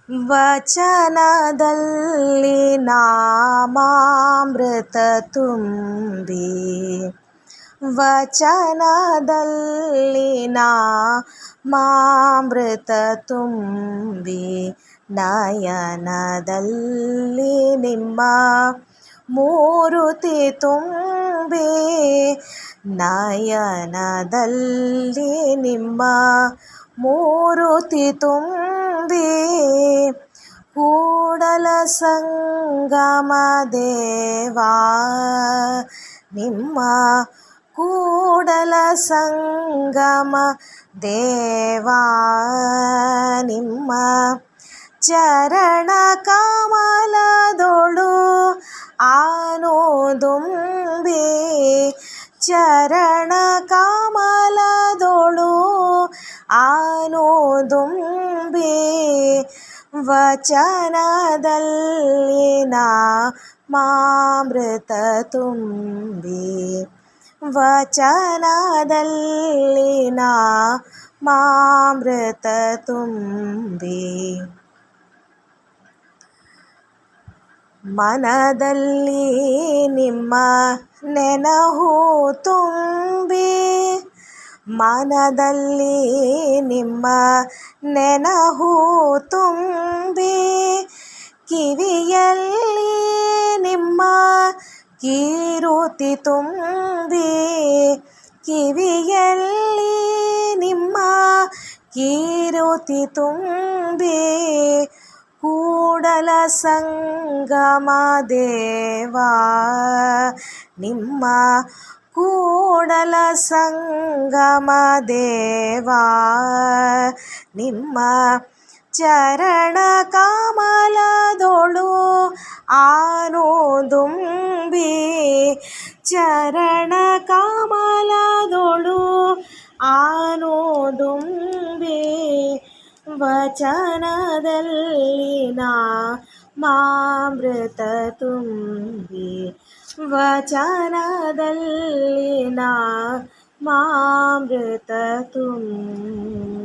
ವಚನದಲ್ಲಿ ನಾಮಾಮೃತ ತುಂಬಿ, ವಚನದಲ್ಲಿ ನಾಮಾಮೃತ ತುಂಬಿ, ನಯನದಲ್ಲಿ ನಿಮ್ಮ ಮೂರುತಿ ತುಂಬಿ, ನಯನದಲ್ಲಿ ನಿಮ್ಮ ಮೂರುತಿ ತುಂಬಿ, ಕೂಡಲ ಸಂಗಮ ದೇವಾ ನಿಮ್ಮ ಕೂಡಲ ಸಂಗಮ ದೇವಾ ನಿಮ್ಮ ಚರಣ ಕಮಲದೊಳು ಆನೋದುಂಬಿ, ಚರಣ ಕಮಲದೊಳು ಆನೋದುಂಬಿ, ವಚನದಲ್ಲಿ ನಾಮಾಮೃತ ತುಂಬಿ, ವಚನದಲ್ಲಿ ನಾಮಾಮೃತ ತುಂಬಿ, ಮನದಲ್ಲಿ ನಿಮ್ಮ ನೆನಹು ತುಂಬಿ, ಮನದಲ್ಲಿ ನಿಮ್ಮ ನೆನಹು ತುಂಬಿ, ಕಿವಿಯಲ್ಲಿ ನಿಮ್ಮ ಕೀರುತಿ ತುಂಬಿ, ಕಿವಿಯಲ್ಲಿ ನಿಮ್ಮ ಕೀರುತಿ ತುಂಬಿ, ಕೂಡಲ ಸಂಗಮ ದೇವಾ ನಿಮ್ಮ ಕೂಡಲ ಸಂಗಮ ದೇವಾ ನಿಮ್ಮ ಚರಣ ಕಮಲದೊಳು ಆನೋದುಂಬಿ, ಚರಣ ಕಮಲದೊಳು ಆನೋದುಂಬಿ, ವಚನದಲ್ಲಿ ನಾಮಾಮೃತ ತುಂಬಿ, ವಚನದಲ್ಲಿ ನಾಮಾಮೃತ ತುಂಬಿ.